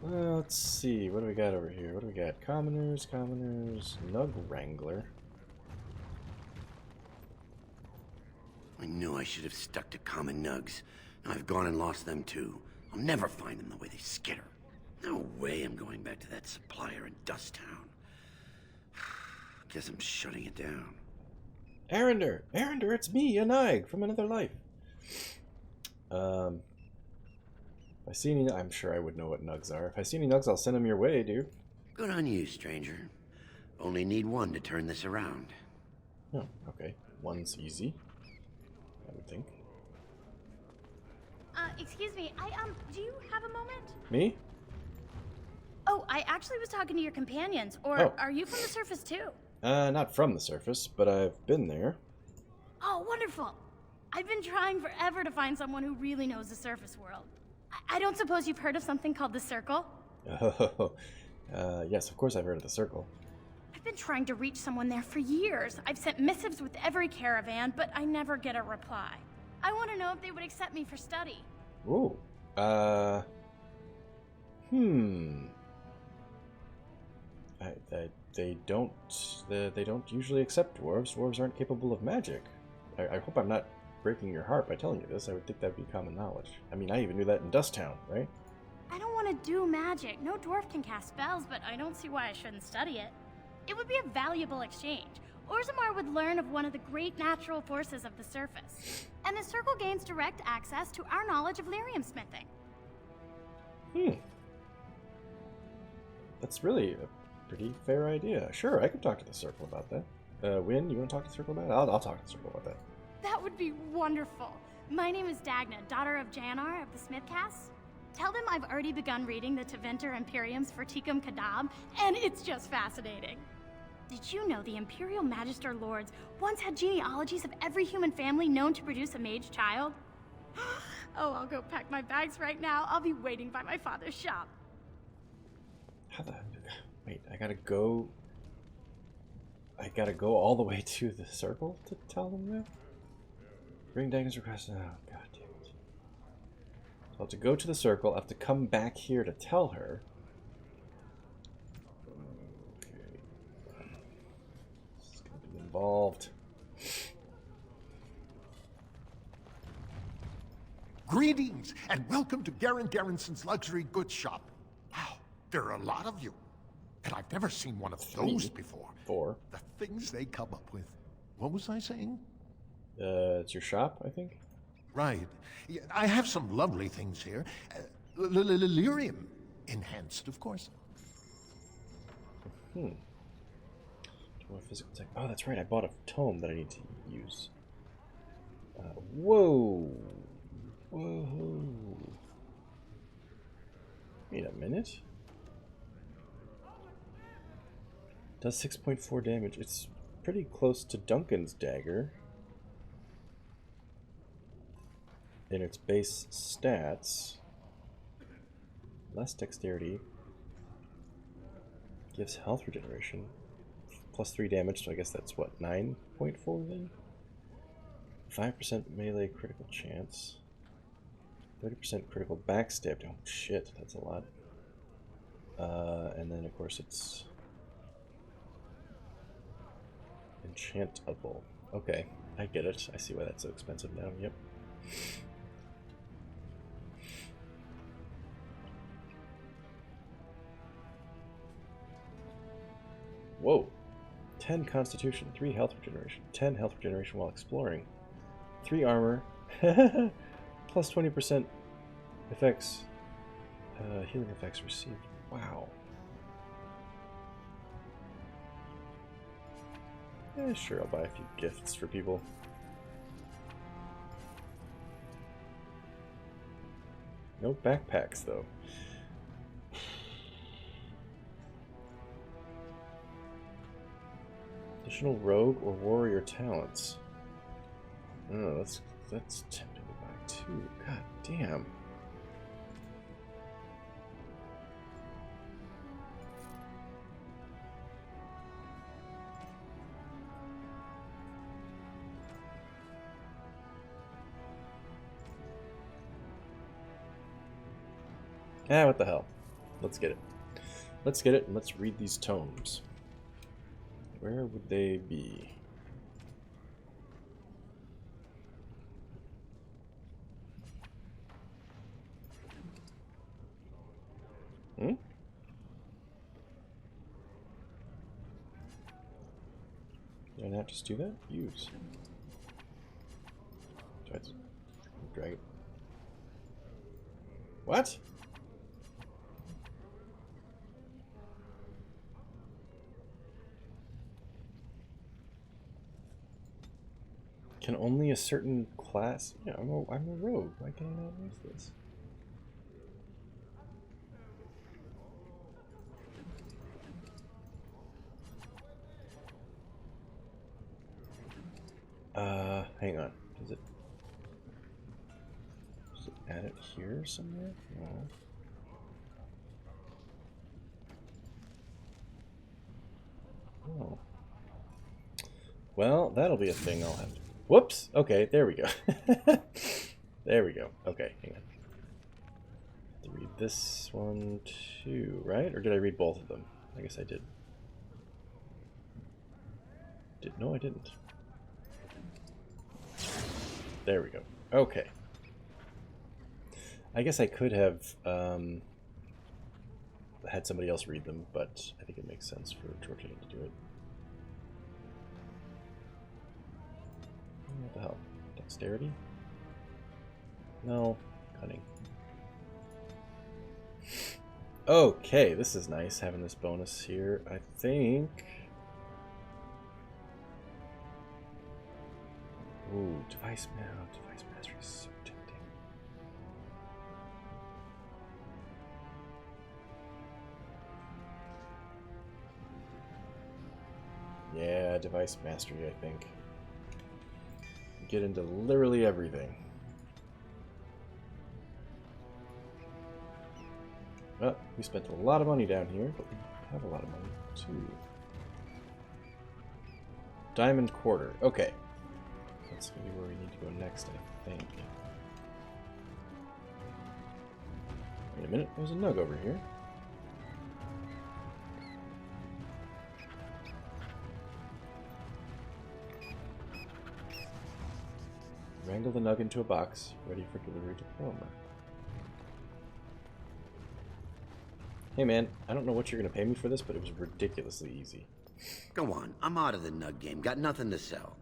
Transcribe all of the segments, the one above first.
Let's see. What do we got over here? What do we got? Commoners, Nug Wrangler. I knew I should have stuck to common nugs. Now I've gone and lost them too. I'll never find them the way they skitter. No way I'm going back to that supplier in Dust Town. Guess I'm shutting it down. Arender, it's me, Yanai, from another life. If I see any, I'm sure I would know what nugs are. If I see any nugs, I'll send them your way, dude. Good on you, stranger. Only need one to turn this around. Oh, okay. One's easy, I would think. Excuse me, do you have a moment? Me? Oh, I actually was talking to your companions, or Oh. are you from the surface too? Not from the surface, but I've been there. Oh, wonderful. I've been trying forever to find someone who really knows the surface world. I don't suppose you've heard of something called the Circle? Oh, yes, of course I've heard of the Circle. I've been trying to reach someone there for years. I've sent missives with every caravan, but I never get a reply. I want to know if they would accept me for study. Ooh. They don't usually accept dwarves. Dwarves aren't capable of magic. I hope I'm not breaking your heart by telling you this. I would think that'd be common knowledge. I mean, I even knew that in Dust Town, right? I don't want to do magic. No dwarf can cast spells, but I don't see why I shouldn't study it. It would be a valuable exchange. Orzammar would learn of one of the great natural forces of the surface. And the Circle gains direct access to our knowledge of lyrium smithing. That's really a pretty fair idea. Sure, I could talk to the Circle about that. Win, you want to talk to the Circle about it? I'll talk to the Circle about that. That would be wonderful. My name is Dagna, daughter of Janar of the Smithcast. Tell them I've already begun reading the Tevinter Imperium's Verticum Kadab, and it's just fascinating. Did you know the Imperial Magister Lords once had genealogies of every human family known to produce a mage child? Oh, I'll go pack my bags right now. I'll be waiting by my father's shop. How the... Wait, I gotta go all the way to the Circle to tell them that? Bring Dagna's request. Oh, god damn it. So I'll have to go to the Circle. I'll have to come back here to tell her. Okay. This is gonna be involved. Greetings, and welcome to Garen Garrison's luxury goods shop. Wow, there are a lot of you. And I've never seen one of those before. Four. The things they come up with. What was I saying? It's your shop, I think? Right. Yeah, I have some lovely things here. Lyrium enhanced, of course. Dwarf physical tech. Oh, that's right. I bought a tome that I need to use. Whoa. Whoa. Wait a minute. Does 6.4 damage. It's pretty close to Duncan's dagger in its base stats. Less dexterity. Gives health regeneration. Plus 3 damage, so I guess that's what, 9.4 then? 5% melee critical chance. 30% critical backstab. Oh shit, that's a lot. And then of course it's enchantable. Okay, I get it. I see why that's so expensive now. Yep. Whoa. 10 constitution, 3 health regeneration, 10 health regeneration while exploring, 3 armor, plus 20% effects, healing effects received. Wow. Sure, I'll buy a few gifts for people. No backpacks, though. Additional rogue or warrior talents. Oh, that's tempting to buy too. God damn. What the hell? let's get it. Let's get it and let's read these tomes. Where would they be? Hmm? Did I not just do that? Use. Do I have to drag it? What? Can only a certain class? Yeah, I'm a rogue. Why can't I not use this? Hang on. Does it add it here somewhere? No. Oh. Well, that'll be a thing I'll have to... Whoops! Okay, there we go. There we go. Okay, hang on. I have to read this one too, right? Or did I read both of them? I guess I did. No, I didn't. There we go. Okay. I guess I could have had somebody else read them, but I think it makes sense for Georgina to do it. What the hell? Dexterity? No. Cunning. Okay, this is nice having this bonus here. I think... Ooh, device mastery is so tempting. Yeah, device mastery, I think. Get into literally everything. Well, we spent a lot of money down here, but we have a lot of money too. Diamond quarter. Okay. That's maybe where we need to go next, I think. Wait a minute, there's a nug over here. Wrangle the nug into a box, ready for delivery to Palmer. Hey man, I don't know what you're going to pay me for this, but it was ridiculously easy. Go on, I'm out of the nug game. Got nothing to sell.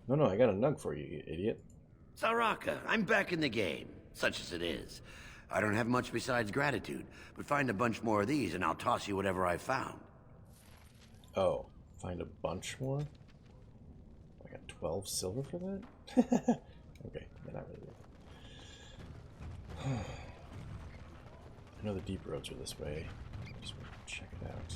No, I got a nug for you, you idiot. Saraka, I'm back in the game, such as it is. I don't have much besides gratitude, but find a bunch more of these and I'll toss you whatever I found. Oh, find a bunch more? I got 12 silver for that? Okay, yeah, not really worth it. I know the deep roads are this way. Just want to check it out.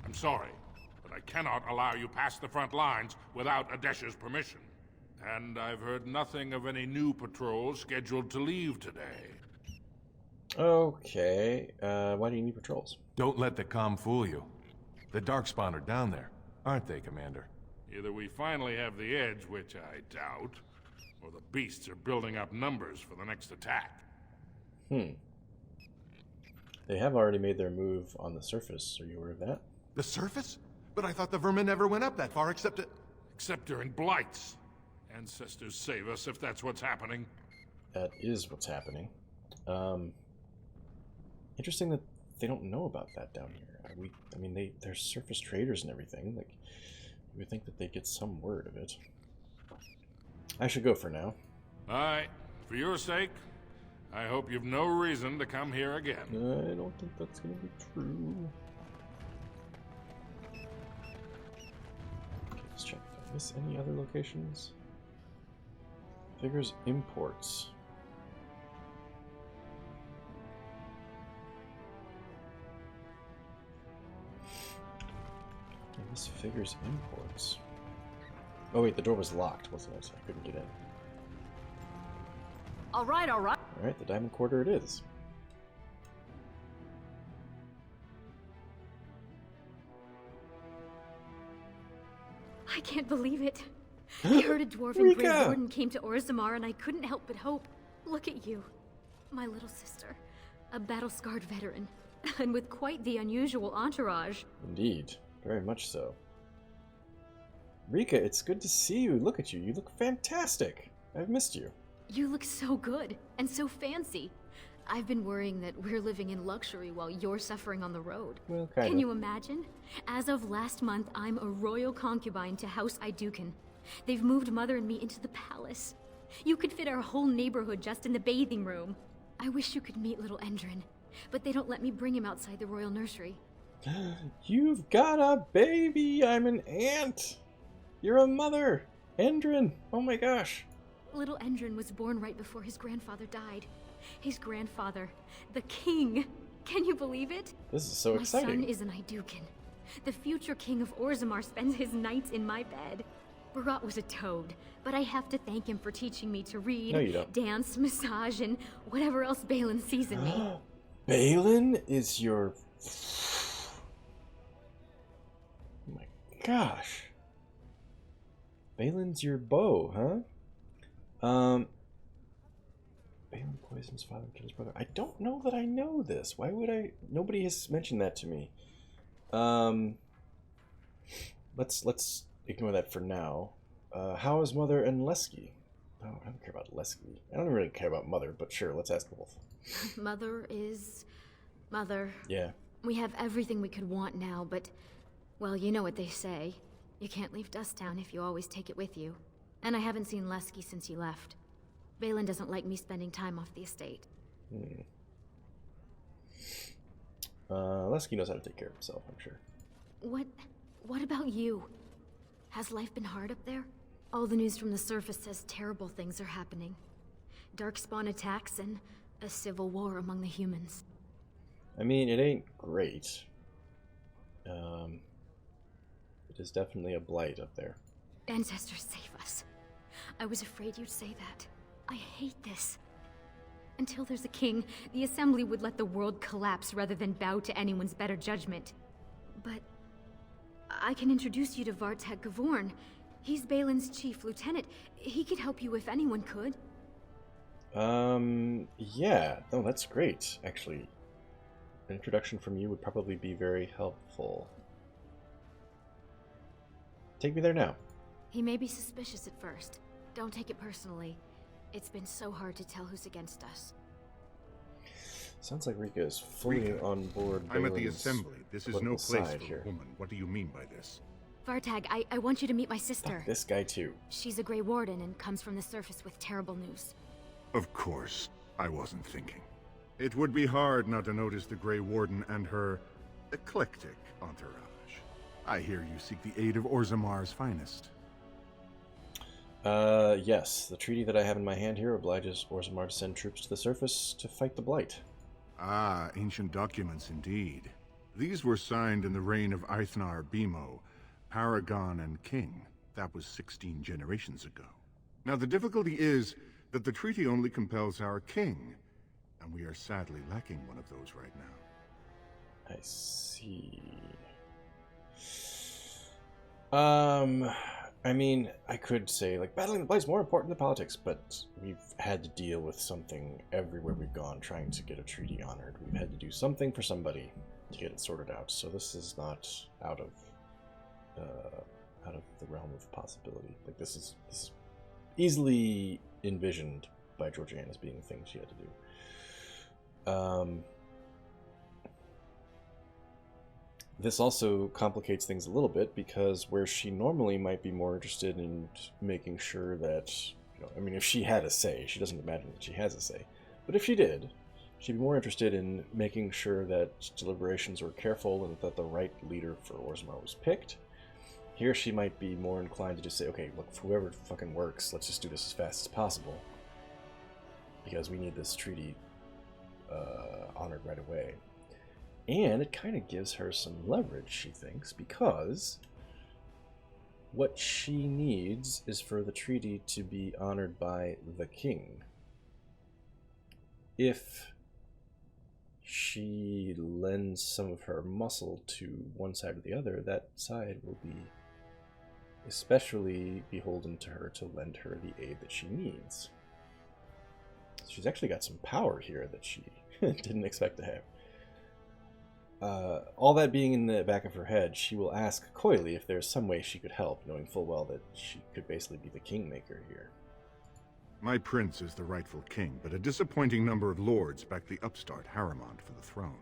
I'm sorry, but I cannot allow you past the front lines without Adesh's permission. And I've heard nothing of any new patrols scheduled to leave today. Okay, why do you need patrols? Don't let the comm fool you. The Darkspawn are down there, aren't they, Commander? Either we finally have the edge, which I doubt, or the beasts are building up numbers for the next attack. They have already made their move on the surface. Are you aware of that? The surface? But I thought the vermin never went up that far except at... Except during blights. Ancestors save us if that's what's happening. That is what's happening. Interesting that they don't know about that down here. I mean, they're surface traders and everything. Like, you would think that they'd get some word of it. I should go for now. Alright, for your sake, I hope you've no reason to come here again. I don't think that's gonna be true. Okay, let's check if I miss any other locations. Figures imports. Okay, this figures imports. Oh wait, the door was locked, wasn't it? I couldn't get in. All right. Alright, the diamond quarter it is. I can't believe it. I heard a dwarven Grey Rika! Warden came to Orzammar, and I couldn't help but hope. Look at you, my little sister, a battle-scarred veteran, and with quite the unusual entourage. Indeed, very much so. Rika, it's good to see you. Look at you. You look fantastic. I've missed you. You look so good, and so fancy. I've been worrying that we're living in luxury while you're suffering on the road. Well, kind Can of. you imagine? As of last month, I'm a royal concubine to House Iduken. They've moved Mother and me into the palace. You could fit our whole neighborhood just in the bathing room. I wish you could meet little Endrin, but they don't let me bring him outside the royal nursery. You've got a baby! I'm an aunt! You're a mother! Endrin! Oh my gosh! Little Endrin was born right before his grandfather died. His grandfather, the king. Can you believe it? This is so exciting. My son is an Iduken. The future king of Orzammar spends his nights in my bed. Barat was a toad, but I have to thank him for teaching me to read, No, you don't. dance, massage, and whatever else Balin sees in me. Balin is your... Oh my gosh. Balin's your beau, huh? Balin poisoned his father and killed his brother. I don't know that I know this. Why would I... Nobody has mentioned that to me. Let's ignore that for now. How is Mother and Lesky? Oh, I don't care about Lesky. I don't really care about Mother, but sure, let's ask both. Mother is... Mother. Yeah. We have everything we could want now, but... Well, you know what they say. You can't leave Dusttown if you always take it with you. And I haven't seen Lesky since he left. Balin doesn't like me spending time off the estate. Lesky knows how to take care of himself, I'm sure. What about you? Has life been hard up there? All the news from the surface says terrible things are happening. Darkspawn attacks and a civil war among the humans. I mean, it ain't great. It is definitely a blight up there. Ancestors save us. I was afraid you'd say that. I hate this. Until there's a king, the Assembly would let the world collapse rather than bow to anyone's better judgment. But I can introduce you to Vartag Gavorn. He's Balin's chief lieutenant. He could help you if anyone could. Yeah. No, that's great, actually. An introduction from you would probably be very helpful. Take me there now. He may be suspicious at first. Don't take it personally. It's been so hard to tell who's against us. Sounds like Rika is fully Rika, on board. I'm at the Balin's assembly. This is no political place side for here. a woman. What do you mean by this? Vartag, I want you to meet my sister. Fuck this guy too. She's a Grey Warden and comes from the surface with terrible news. Of course. I wasn't thinking. It would be hard not to notice the Grey Warden and her eclectic entourage. I hear you seek the aid of Orzammar's finest. Yes. The treaty that I have in my hand here obliges Orzammar to send troops to the surface to fight the Blight. Ah, ancient documents indeed. These were signed in the reign of Eithnar Bimo, Paragon and King. That was 16 generations ago. Now the difficulty is that the treaty only compels our king, and we are sadly lacking one of those right now. I see. I mean, I could say, like, battling the Blight's more important than politics, but we've had to deal with something everywhere we've gone trying to get a treaty honored. We've had to do something for somebody to get it sorted out, so this is not out of the realm of possibility. Like, this is easily envisioned by Georgianne as being a thing she had to do. This also complicates things a little bit because where she normally might be more interested in making sure that, I mean, if she had a say, she doesn't imagine that she has a say, but if she did, she'd be more interested in making sure that deliberations were careful and that the right leader for Orzammar was picked. Here she might be more inclined to just say, okay, look, whoever fucking works, let's just do this as fast as possible because we need this treaty honored right away. And it kind of gives her some leverage, she thinks, because what she needs is for the treaty to be honored by the king. If she lends some of her muscle to one side or the other, that side will be especially beholden to her to lend her the aid that she needs. She's actually got some power here that she didn't expect to have. All that being in the back of her head, she will ask coyly if there's some way she could help, knowing full well that she could basically be the kingmaker here. My prince is the rightful king, but a disappointing number of lords back the upstart Harriman for the throne.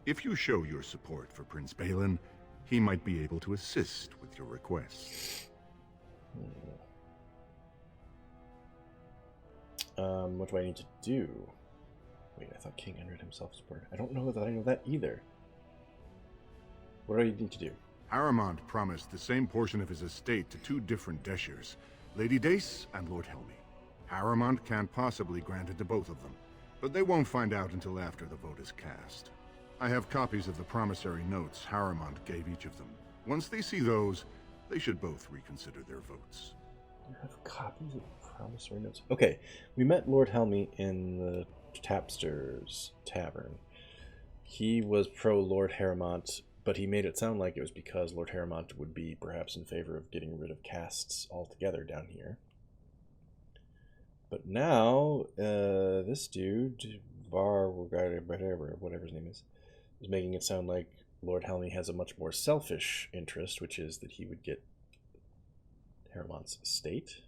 If you show your support for Prince Balin, he might be able to assist with your requests. What do I need to do? Wait, I thought King entered himself support. I don't know that I know that either. What do I need to do? Harriman promised the same portion of his estate to two different Deshers, Lady Dace and Lord Helmy. Harriman can't possibly grant it to both of them, but they won't find out until after the vote is cast. I have copies of the promissory notes Harriman gave each of them. Once they see those, they should both reconsider their votes. You have copies of the promissory notes? Okay, we met Lord Helmy in the Tapster's Tavern. He was pro Lord Harrimont, but he made it sound like it was because Lord Harrimont would be perhaps in favor of getting rid of castes altogether down here. But now, this dude, whatever his name is making it sound like Lord Helmy has a much more selfish interest, which is that he would get Harriman's estate.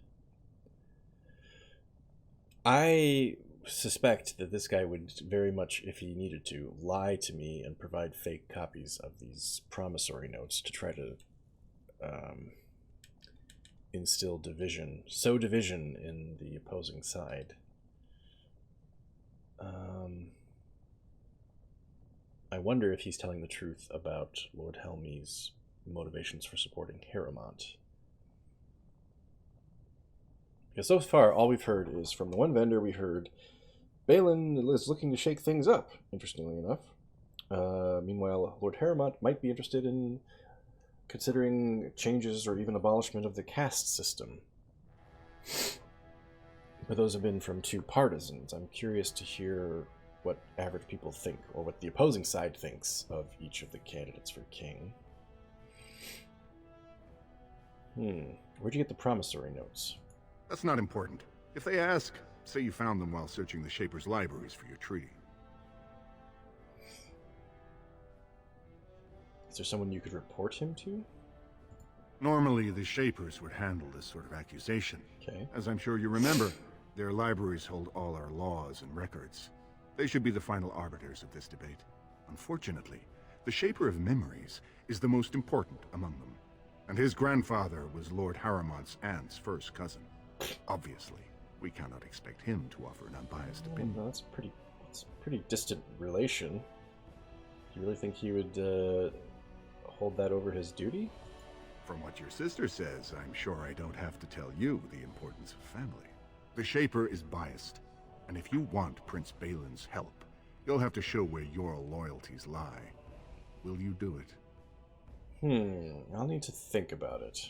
I suspect that this guy would very much, if he needed to, lie to me and provide fake copies of these promissory notes to try to instill division, sow division in the opposing side. I wonder if he's telling the truth about Lord Helmy's motivations for supporting Harrimont. Because so far, all we've heard is from the one vendor, we heard Balin is looking to shake things up, interestingly enough. Meanwhile, Lord Harrimont might be interested in considering changes or even abolishment of the caste system. But those have been from two partisans. I'm curious to hear what average people think, or what the opposing side thinks of each of the candidates for king. Where'd you get the promissory notes? That's not important. If they ask, say you found them while searching the Shaper's libraries for your treaty. Is there someone you could report him to? Normally, the Shapers would handle this sort of accusation. Okay. As I'm sure you remember, their libraries hold all our laws and records. They should be the final arbiters of this debate. Unfortunately, the Shaper of Memories is the most important among them, and his grandfather was Lord Harriman's aunt's first cousin. Obviously, we cannot expect him to offer an unbiased opinion. No, that's a pretty distant relation. Do you really think he would hold that over his duty? From what your sister says, I'm sure I don't have to tell you the importance of family. The Shaper is biased, and if you want Prince Balin's help, you'll have to show where your loyalties lie. Will you do it? I'll need to think about it.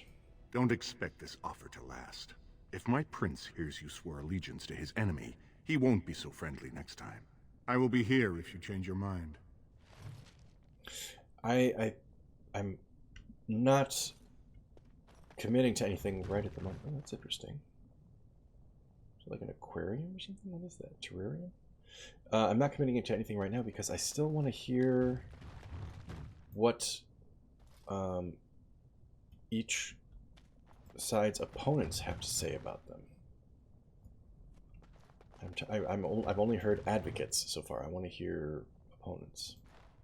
Don't expect this offer to last. If my prince hears you swore allegiance to his enemy, he won't be so friendly next time. I will be here if you change your mind. I'm not committing to anything right at the moment. Oh, that's interesting. Is it like an aquarium or something? What is that? Terrarium? I'm not committing to anything right now because I still want to hear what each side's opponents have to say about them. I've only heard advocates so far. I want to hear opponents.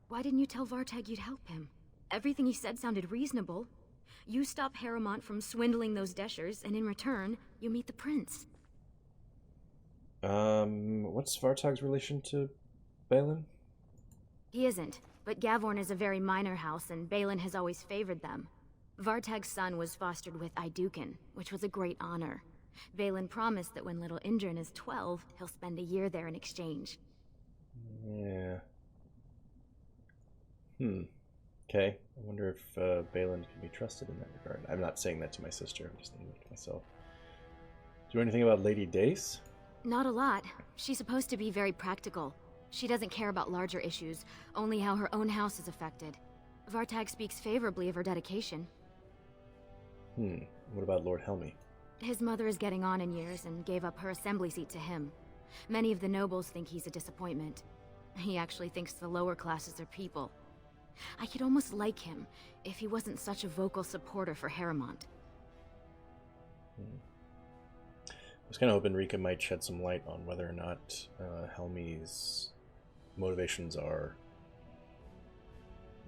Why didn't you tell Vartag you'd help him? Everything he said sounded reasonable. You stop Harrimont from swindling those Deshers, and in return, you meet the prince. What's Vartag's relation to Balin? He isn't, but Gavorn is a very minor house, and Balin has always favored them. Vartag's son was fostered with Iduken, which was a great honor. Balin promised that when little Indrin is 12, he'll spend a year there in exchange. Yeah. Okay. I wonder if Balin can be trusted in that regard. I'm not saying that to my sister, I'm just saying that to myself. Do you know anything about Lady Dace? Not a lot. She's supposed to be very practical. She doesn't care about larger issues, only how her own house is affected. Vartag speaks favorably of her dedication. What about Lord Helmy? His mother is getting on in years and gave up her assembly seat to him. Many of the nobles think he's a disappointment. He actually thinks the lower classes are people. I could almost like him if he wasn't such a vocal supporter for Harrowmont. I was kind of hoping Rika might shed some light on whether or not Helmy's motivations are...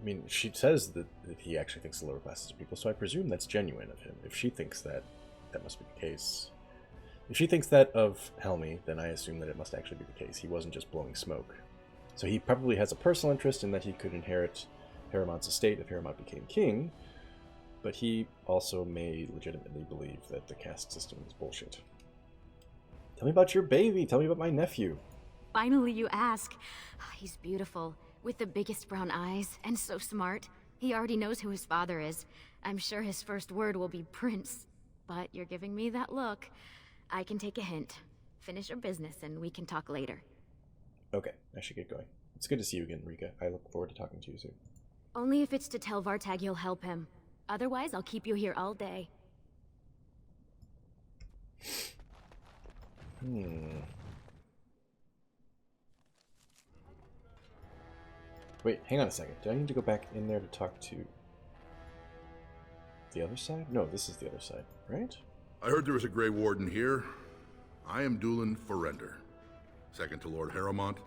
I mean, she says that he actually thinks the lower classes are people, so I presume that's genuine of him. If she thinks that, that must be the case. If she thinks that of Helmy, then I assume that it must actually be the case. He wasn't just blowing smoke. So he probably has a personal interest in that he could inherit Harrowmont's estate if Harrowmont became king, but he also may legitimately believe that the caste system is bullshit. Tell me about your baby. Tell me about my nephew. Finally you ask. He's beautiful, with the biggest brown eyes, and so smart. He already knows who his father is. I'm sure his first word will be Prince. But you're giving me that look. I can take a hint. Finish your business and we can talk later. Okay, I should get going. It's good to see you again, Rika. I look forward to talking to you soon. Only if it's to tell Vartag you'll help him. Otherwise, I'll keep you here all day. Wait, hang on a second. Do I need to go back in there to talk to the other side? No, this is the other side, right? I heard there was a Grey Warden here. I am Dulin Forrender, second to Lord Harrowmont,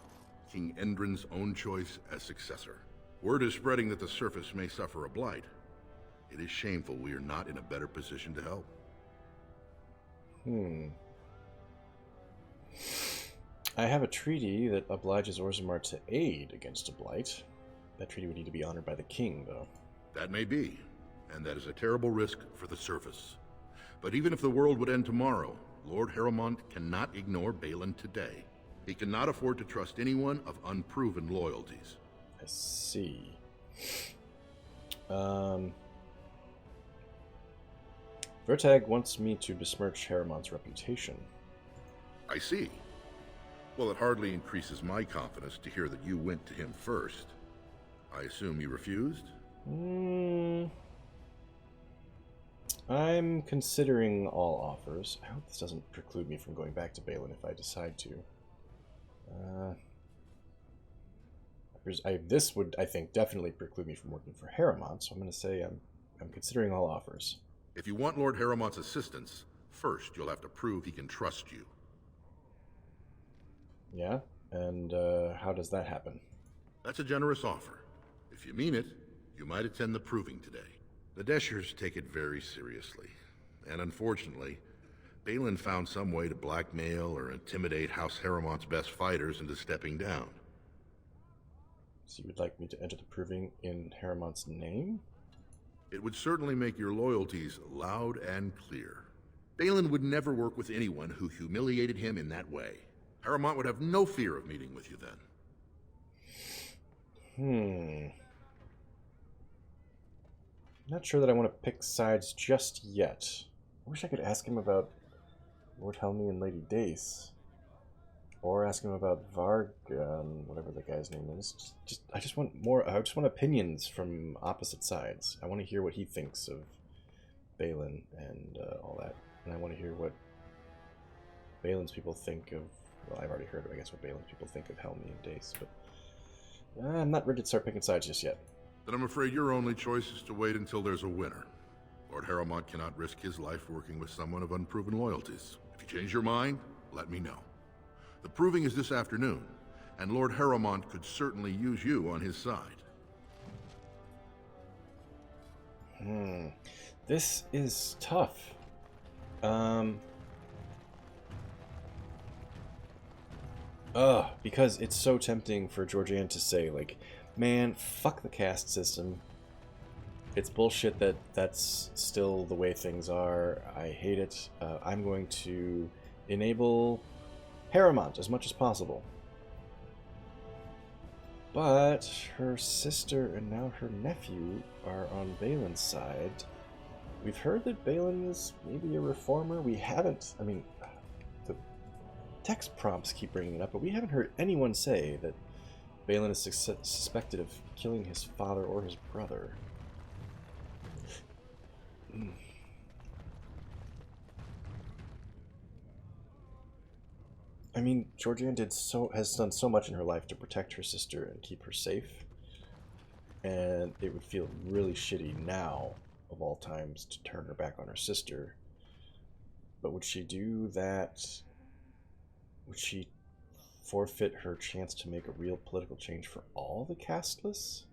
King Endrin's own choice as successor. Word is spreading that the surface may suffer a blight. It is shameful we are not in a better position to help. I have a treaty that obliges Orzammar to aid against a blight. That treaty would need to be honored by the king, though. That may be, and that is a terrible risk for the surface. But even if the world would end tomorrow, Lord Harrowmont cannot ignore Balin today. He cannot afford to trust anyone of unproven loyalties. I see. Vertag wants me to besmirch Harrowmont's reputation. I see. Well, it hardly increases my confidence to hear that you went to him first. I assume you refused? I'm considering all offers. I hope this doesn't preclude me from going back to Balin if I decide to. This would, I think, definitely preclude me from working for Harrowmont, so I'm going to say I'm considering all offers. If you want Lord Harrowmont's assistance, first you'll have to prove he can trust you. Yeah? And how does that happen? That's a generous offer. If you mean it, you might attend the proving today. The Deshers take it very seriously. And unfortunately, Balin found some way to blackmail or intimidate House Harrowmont's best fighters into stepping down. So you would like me to enter the proving in Harrowmont's name? It would certainly make your loyalties loud and clear. Balin would never work with anyone who humiliated him in that way. Harrowmont would have no fear of meeting with you then. Not sure that I want to pick sides just yet. I wish I could ask him about Lord Helmy and Lady Dace. Or ask him about Varg, whatever the guy's name is. I just want opinions from opposite sides. I want to hear what he thinks of Balin and all that. And I want to hear what Balin's people think of... Well, I've already heard, I guess, what Balin's people think of Helmy and Dace, but... I'm not ready to start picking sides just yet. Then I'm afraid your only choice is to wait until there's a winner. Lord Harrowmont cannot risk his life working with someone of unproven loyalties. If you change your mind, let me know. The proving is this afternoon, and Lord Harrowmont could certainly use you on his side. This is tough. Because it's so tempting for Georgianne to say, like, man, fuck the caste system. It's bullshit that that's still the way things are. I hate it. I'm going to enable Harrowmont as much as possible. But her sister and now her nephew are on Balin's side. We've heard that Balin is maybe a reformer. We haven't, I mean, the text prompts keep bringing it up, but we haven't heard anyone say that Balin is suspected of killing his father or his brother. I mean, Georgianne has done so much in her life to protect her sister and keep her safe, and it would feel really shitty now, of all times, to turn her back on her sister. But would she do that? Would she forfeit her chance to make a real political change for all the casteless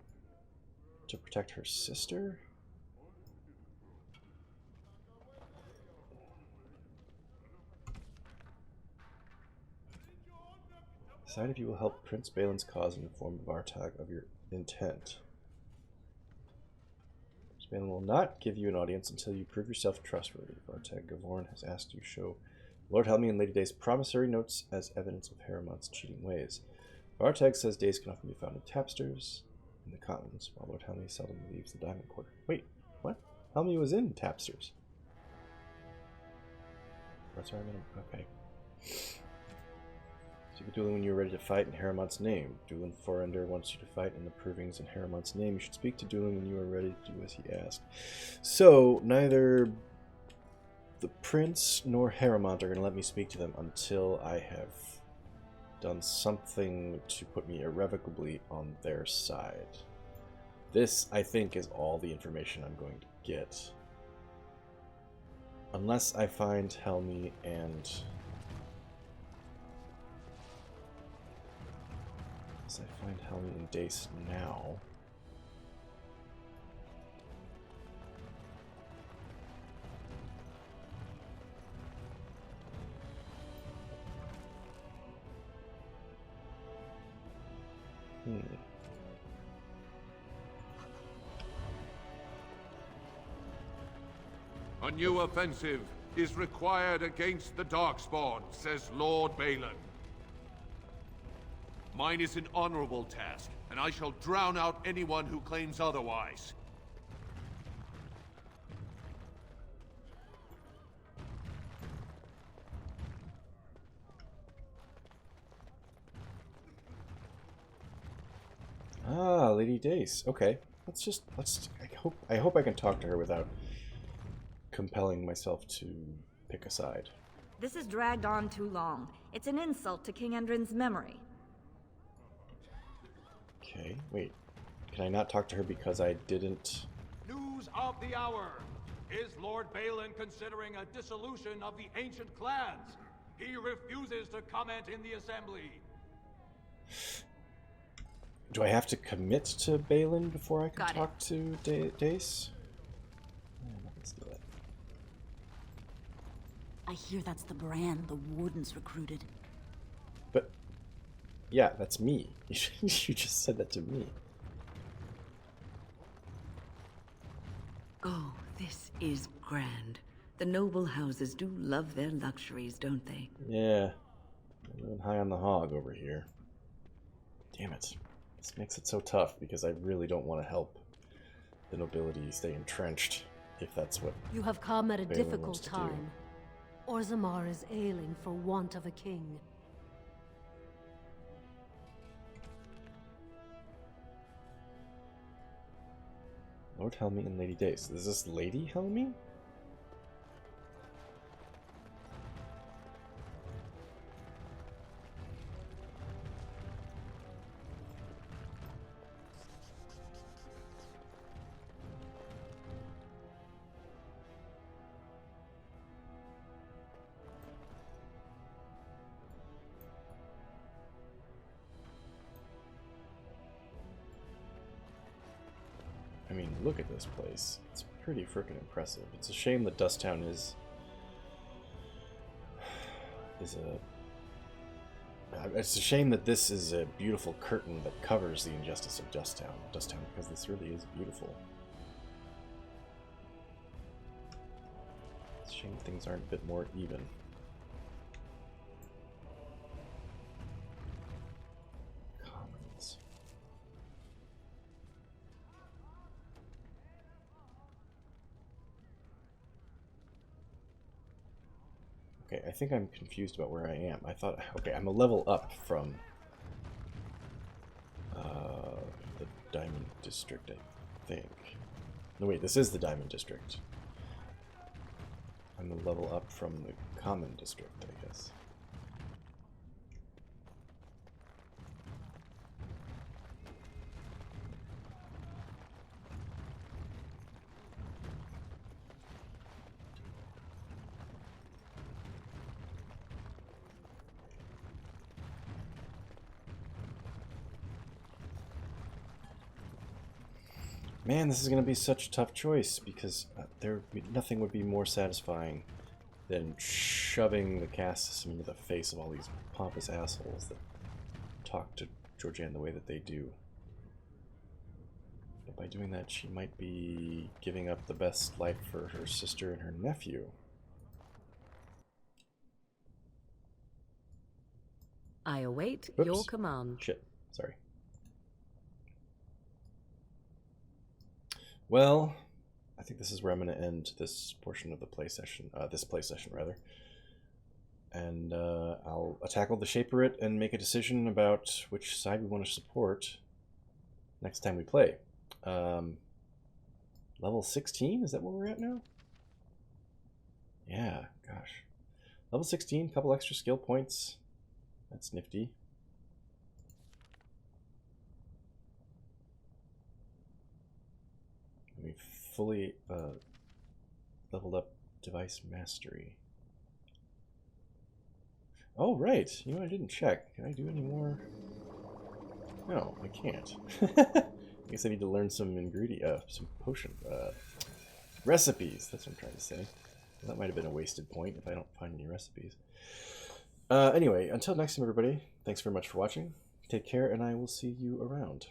to protect her sister? Decide if you will help Prince Balin's cause and inform Vartag of your intent. Prince Balin will not give you an audience until you prove yourself trustworthy. Vartag Gavorn has asked you to show Lord Helmy and Lady Day's promissory notes as evidence of Harriman's cheating ways. Vartag says Days can often be found in tapsters in the commons, while Lord Helmy seldom leaves the Diamond Quarter. Wait, what? Helmy was in tapsters. That's right, okay. Speak of dueling when you are ready to fight in Harriman's name. Dueling Forender wants you to fight in the provings in Harriman's name. You should speak to dueling when you are ready to do as he asked. So, neither the Prince nor Harriman are going to let me speak to them until I have done something to put me irrevocably on their side. This, I think, is all the information I'm going to get. Unless I find Helmy and... Unless I find Helmy and Dace now... A new offensive is required against the Darkspawn, says Lord Balin. Mine is an honorable task, and I shall drown out anyone who claims otherwise. Ah, Lady Dace. Okay. I hope I can talk to her without compelling myself to pick a side. This has dragged on too long. It's an insult to King Endrin's memory. Okay, wait. Can I not talk to her because I didn't... News of the hour. Is Lord Balin considering a dissolution of the ancient clans? He refuses to comment in the assembly. Do I have to commit to Balin before I can talk to Dace? Let's do it. I hear that's the brand the Wardens recruited. But, yeah, that's me. You just said that to me. Oh, this is grand. The noble houses do love their luxuries, don't they? Yeah. I'm living high on the hog over here. Damn it. This makes it so tough because I really don't want to help the nobility stay entrenched, if that's what you have come at a Balin difficult time. Orzammar is ailing for want of a king. Lord Helmy and Lady Dace. Is this Lady Helmy? I mean, look at this place. It's pretty freaking impressive. It's a shame that Dusttown is a... It's a shame that this is a beautiful curtain that covers the injustice of Dusttown, because this really is beautiful. It's a shame things aren't a bit more even. Okay, I think I'm confused about where I am. I thought, okay, I'm a level up from the Diamond District, I think. No, wait, this is the Diamond District. I'm a level up from the Common District, I guess. Man, this is going to be such a tough choice because nothing would be more satisfying than shoving the caste system into the face of all these pompous assholes that talk to Georgianne the way that they do. But by doing that, she might be giving up the best life for her sister and her nephew. I await Oops. your command. Shit. Sorry. Well, I think this is where I'm going to end this portion of the play session. This play session, rather. And I'll tackle the Shaperate and make a decision about which side we want to support next time we play. Level 16? Is that where we're at now? Yeah, gosh. Level 16, couple extra skill points. That's nifty. We fully leveled up device mastery. Oh, right. You know, I didn't check. Can I do any more? No, I can't. I guess I need to learn some some potion recipes. That's what I'm trying to say. That might have been a wasted point if I don't find any recipes. Anyway, until next time, everybody, thanks very much for watching. Take care, and I will see you around.